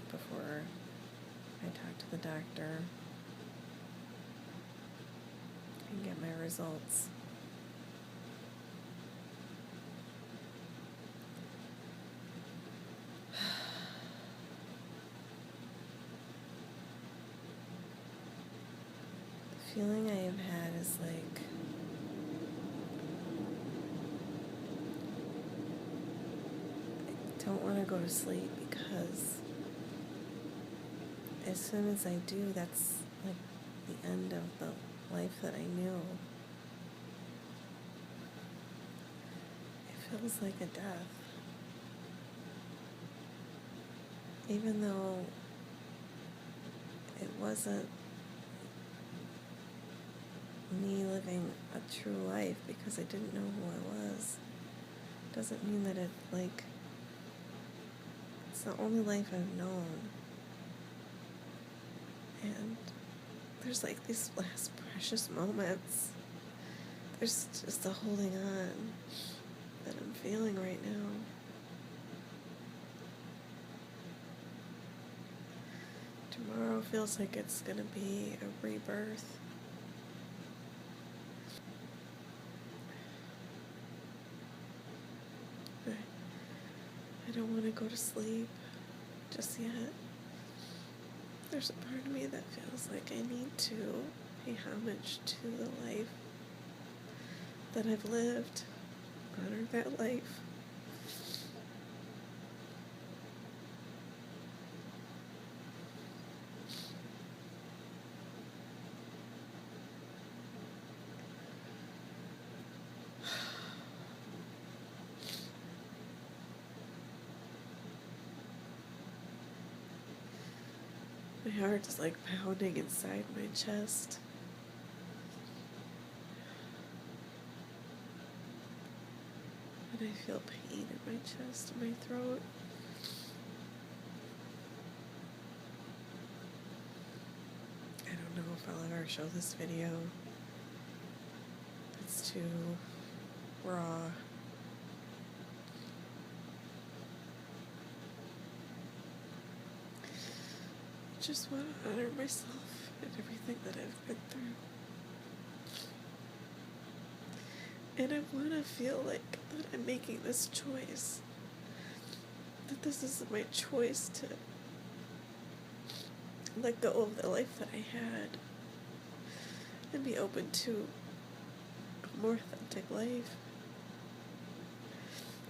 night before I talk to the doctor and get my results. The feeling I have had is like I don't want to go to sleep because as soon as I do, that's like the end of the life that I knew. It feels like a death. Even though it wasn't me living a true life because I didn't know who I was, doesn't mean that it's the only life I've known. And there's like these last precious moments. There's just a holding on that I'm feeling right now. Tomorrow feels like it's gonna be a rebirth. I don't want to go to sleep just yet. There's a part of me that feels like I need to pay homage to the life that I've lived, honor that life. My heart is like pounding inside my chest. And I feel pain in my chest and my throat. I don't know if I'll ever show this video. It's too raw. I just want to honor myself and everything that I've been through. And I want to feel like that I'm making this choice. That this is my choice to let go of the life that I had and be open to a more authentic life.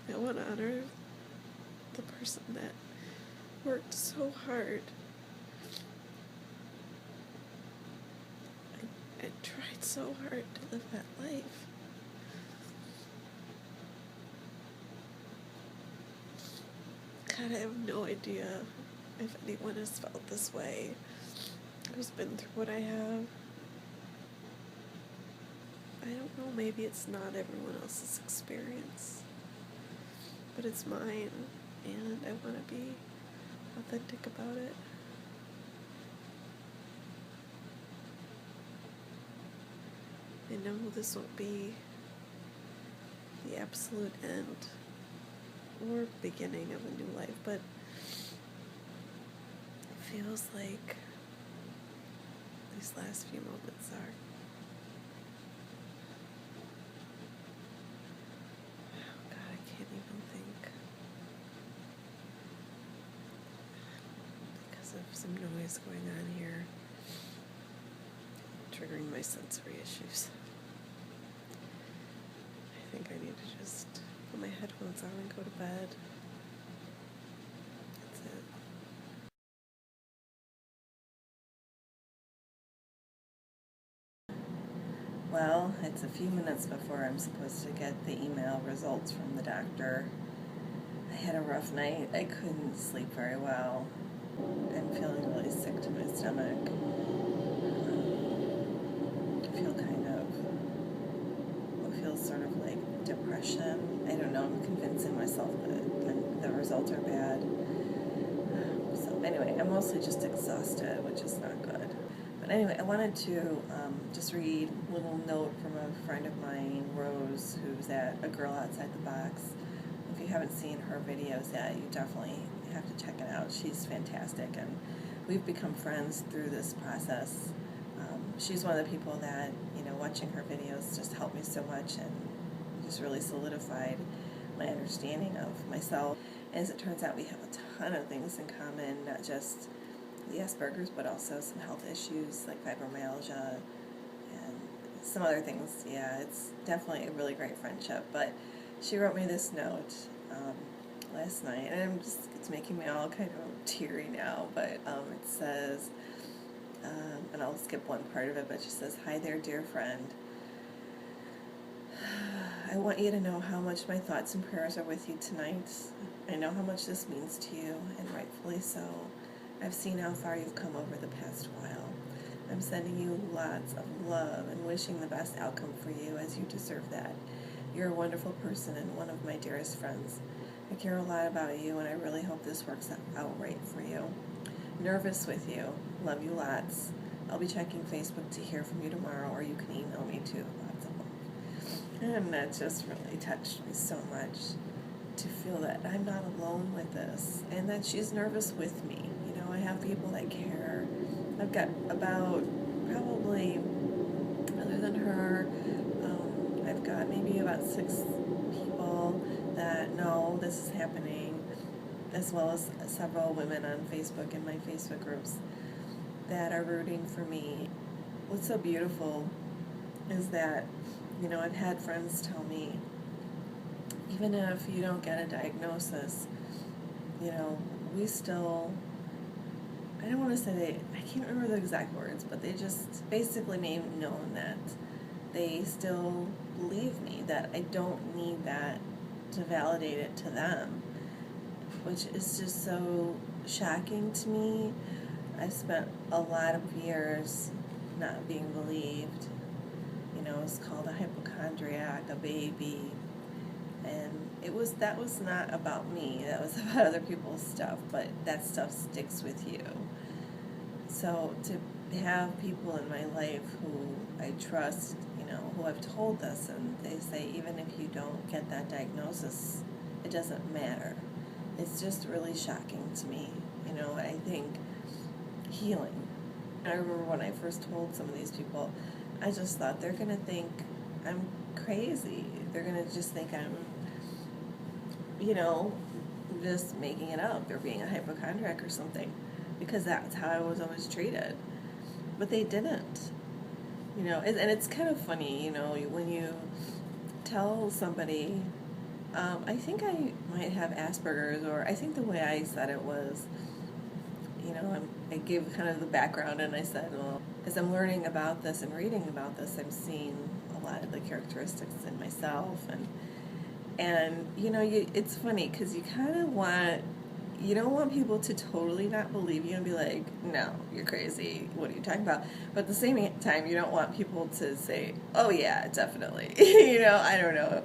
I want to honor the person that worked so hard and tried so hard to live that life. God, I have no idea if anyone has felt this way, who's been through what I have. I don't know, maybe it's not everyone else's experience, but it's mine, and I want to be authentic about it. I know this won't be the absolute end or beginning of a new life, but it feels like these last few moments are. Oh God, I can't even think. Because of some noise going on here, triggering my sensory issues. I think I need to just put my headphones on and go to bed. That's it. Well, it's a few minutes before I'm supposed to get the email results from the doctor. I had a rough night. I couldn't sleep very well. I'm feeling really sick to my stomach. I feel kind of what feels sort of like depression. I don't know, I'm convincing myself that the results are bad. So anyway, I'm mostly just exhausted, which is not good. But anyway, I wanted to just read a little note from a friend of mine, Rose, who's at A Girl Outside the Box. If you haven't seen her videos yet, you definitely have to check it out. She's fantastic, and we've become friends through this process. She's one of the people that, you know, watching her videos just helped me so much and just really solidified my understanding of myself. As it turns out, we have a ton of things in common, not just the Asperger's, but also some health issues like fibromyalgia and some other things. Yeah, it's definitely a really great friendship. But she wrote me this note last night, and it's making me all kind of teary now, but it says, and I'll skip one part of it, but she says, "Hi there, dear friend. I want you to know how much my thoughts and prayers are with you tonight. I know how much this means to you, and rightfully so. I've seen how far you've come over the past while. I'm sending you lots of love and wishing the best outcome for you, as you deserve that. You're a wonderful person and one of my dearest friends. I care a lot about you, and I really hope this works out right for you. Nervous with you. Love you lots. I'll be checking Facebook to hear from you tomorrow, or you can email me too." Lots of love. And that just really touched me so much, to feel that I'm not alone with this, and that she's nervous with me. You know, I have people that care. I've got about, probably, other than her, I've got maybe about 6 people that know this is happening, as well as several women on Facebook in my Facebook groups that are rooting for me. What's so beautiful is that, you know, I've had friends tell me, even if you don't get a diagnosis, you know, we still, I don't want to say I can't remember the exact words, but they just basically made me known that they still believe me, that I don't need that to validate it to them, which is just so shocking to me. I've spent a lot of years not being believed. You know, it's called a hypochondriac, a baby, and that was not about me. That was about other people's stuff, but that stuff sticks with you. So to have people in my life who I trust, you know, who I've told this, and they say even if you don't get that diagnosis, it doesn't matter. It's just really shocking to me. You know, I think healing. I remember when I first told some of these people, I just thought they're going to think I'm crazy. They're going to just think I'm, you know, just making it up, or being a hypochondriac or something, because that's how I was always treated. But they didn't. You know, and it's kind of funny, you know, when you tell somebody, I think I might have Asperger's, or I think the way I said it was, you know, I gave kind of the background, and I said, well, as I'm learning about this and reading about this, I'm seeing a lot of the characteristics in myself, and you know, it's funny, because you kind of you don't want people to totally not believe you and be like, no, you're crazy, what are you talking about? But at the same time, you don't want people to say, oh yeah, definitely. You know, I don't know.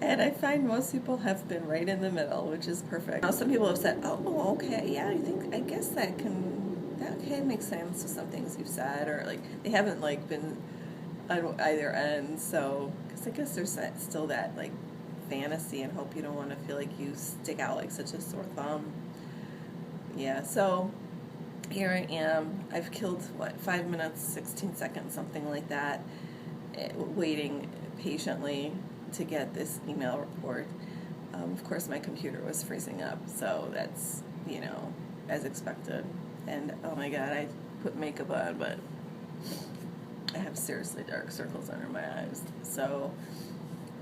And I find most people have been right in the middle, which is perfect. Now, some people have said, oh, okay, yeah, I guess that can make sense with some things you've said, or like, they haven't like been on either end, so, because I guess there's still that like fantasy and hope. You don't want to feel like you stick out like such a sore thumb. Yeah, so here I am. I've killed, 5 minutes, 16 seconds, something like that, waiting patiently to get this email report. Of course, my computer was freezing up, so that's, you know, as expected. And oh my god, I put makeup on, but I have seriously dark circles under my eyes. So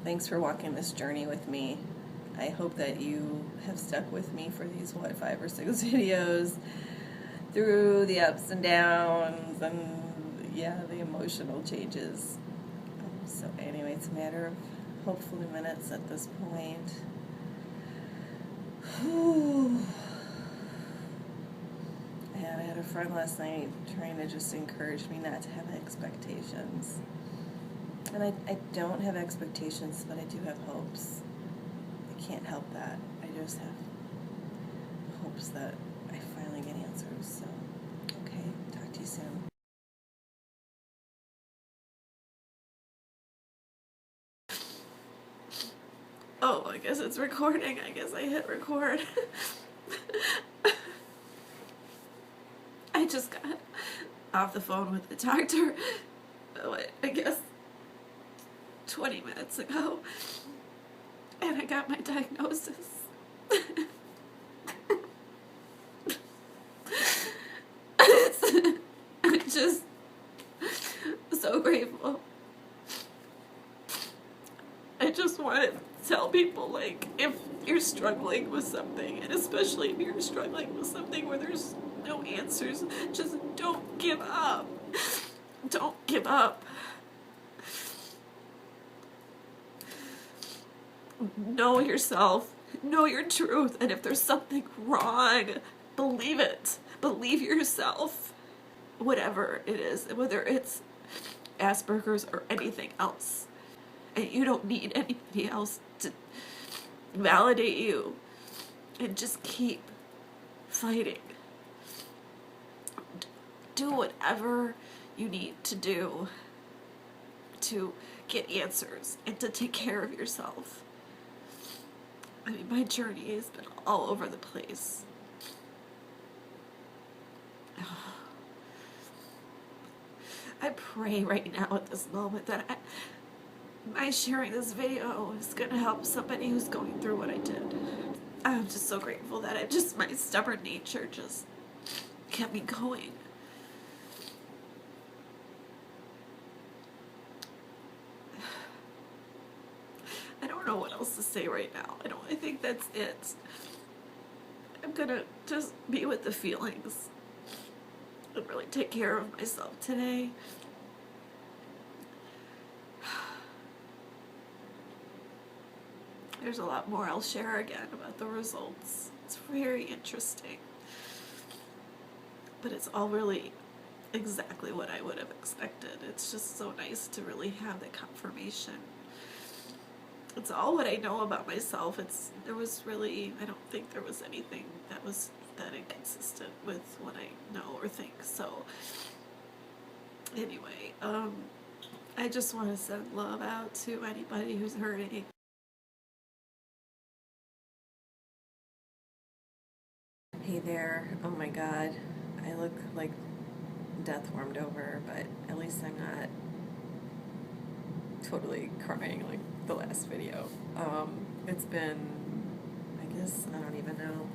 thanks for walking this journey with me. I hope that you have stuck with me for these, 5 or 6 videos, through the ups and downs, and yeah, the emotional changes. So anyway, it's a matter of hopefully minutes at this point. Yeah, I had a friend last night trying to just encourage me not to have expectations. And I don't have expectations, but I do have hopes. I can't help that. I just have hopes that I finally get answers. So, okay, talk to you soon. Oh, I guess it's recording. I guess I hit record. I just got off the phone with the doctor, I guess 20 minutes ago, and I got my diagnosis. I'm just so grateful. I just want to tell people, like, if you're struggling with something, and especially if you're struggling with something where there's no answers, just don't give up. Don't give up. Know yourself. Know your truth. And if there's something wrong, believe it. Believe yourself. Whatever it is, whether it's Asperger's or anything else. And you don't need anybody else to validate you. And just keep fighting. Do whatever you need to do to get answers and to take care of yourself. I mean, my journey has been all over the place. I pray right now at this moment that my sharing this video is going to help somebody who's going through what I did. I'm just so grateful that my stubborn nature just kept me going. I don't know what else to say right now. I think that's it. I'm gonna just be with the feelings and really take care of myself today. There's a lot more I'll share again about the results. It's very interesting. But it's all really exactly what I would have expected. It's just so nice to really have the confirmation. It's all what I know about myself. I don't think there was anything that was that inconsistent with what I know or think. So anyway, I just want to send love out to anybody who's hurting. Hey there. Oh my god. I look like death warmed over, but at least I'm not totally crying like the last video. It's been, I guess, I don't even know.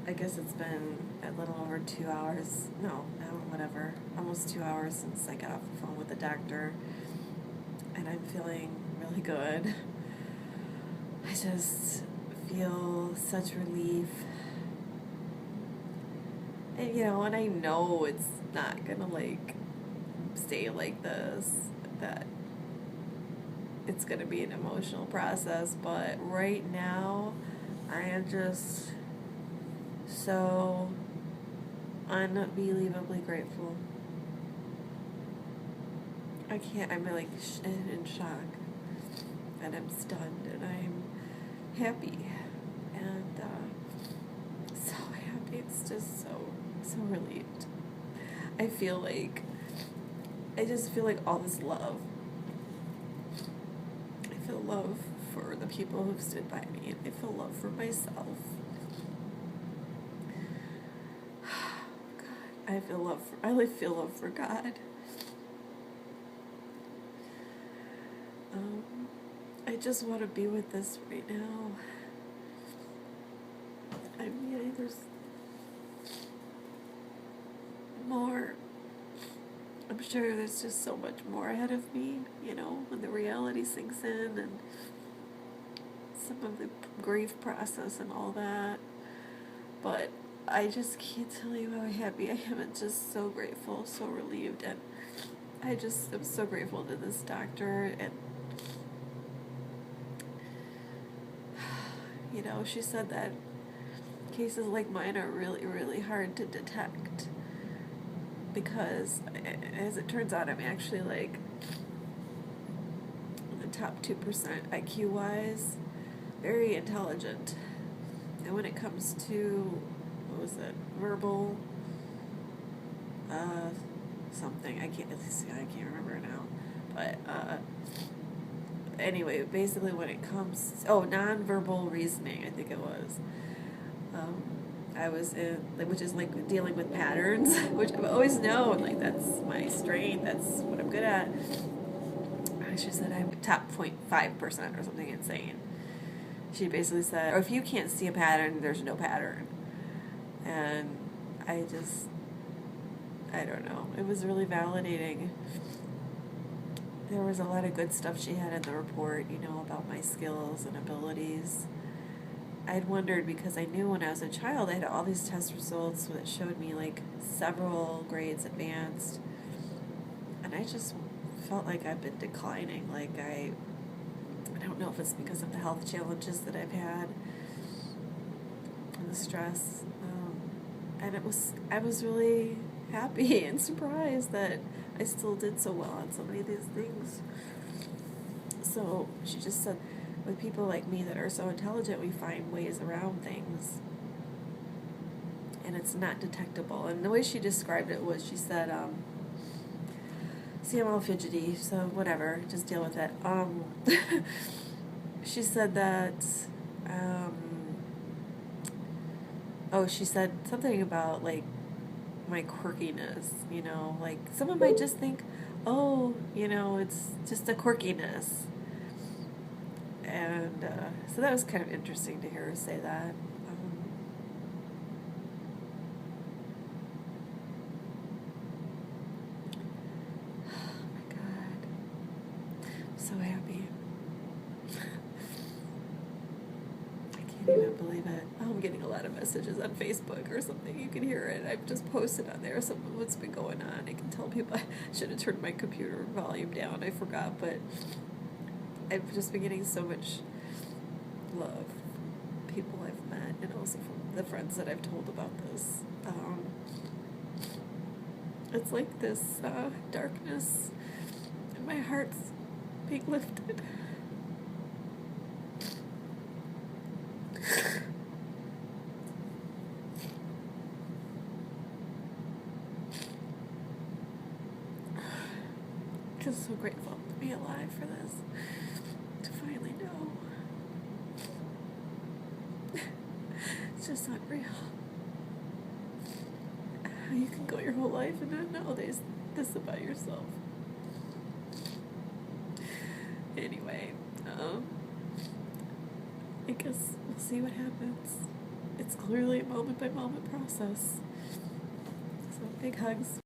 I guess it's been a little over 2 hours. No, whatever. Almost 2 hours since I got off the phone with the doctor. And I'm feeling really good. I just feel such relief. And, and I know it's not gonna, stay like this, that it's gonna be an emotional process, but right now, I am just so unbelievably grateful. I'm in shock, and I'm stunned, and I'm happy, and so happy. It's just so relieved. I just feel like all this love. I feel love for the people who've stood by me, and I feel love for myself. God, I feel love for God. I just want to be with this right now. I mean, there's more. I'm sure there's just so much more ahead of me, when the reality sinks in and some of the grief process and all that. But I just can't tell you how happy I am and just so grateful, so relieved. And I just am so grateful to this doctor. And, she said that cases like mine are really, really hard to detect. Because, as it turns out, I'm actually the top 2% IQ-wise, very intelligent. And when it comes to, verbal, something, I can't remember now. But, anyway, basically when it comes, nonverbal reasoning, I think it was. I was in, which is like dealing with patterns, which I've always known, like that's my strength, that's what I'm good at. She said I'm top 0.5% or something insane. She basically said, or if you can't see a pattern, there's no pattern. And I don't know. It was really validating. There was a lot of good stuff she had in the report, about my skills and abilities. I'd wondered because I knew when I was a child I had all these test results that showed me like several grades advanced. And I just felt like I've been declining. Like I don't know if it's because of the health challenges that I've had and the stress. And I was really happy and surprised that I still did so well on so many of these things. So she just said, with people like me that are so intelligent, we find ways around things. And it's not detectable. And the way she described it was, she said, see, I'm all fidgety, so whatever, just deal with it. She said that, she said something about, like, my quirkiness, like, someone might just think, it's just a quirkiness. And so that was kind of interesting to hear her say that. Oh my God. I'm so happy. I can't even believe it. Oh, I'm getting a lot of messages on Facebook or something. You can hear it. I've just posted on there some of what's been going on. I can tell people I should have turned my computer volume down. I forgot, but I've just been getting so much love from people I've met, and also from the friends that I've told about this. It's like this darkness, and my heart's being lifted. Just so grateful to be alive for this, to finally know. It's just unreal. You can go your whole life and not know this about yourself. Anyway, I guess we'll see what happens. It's clearly a moment-by-moment process. So big hugs.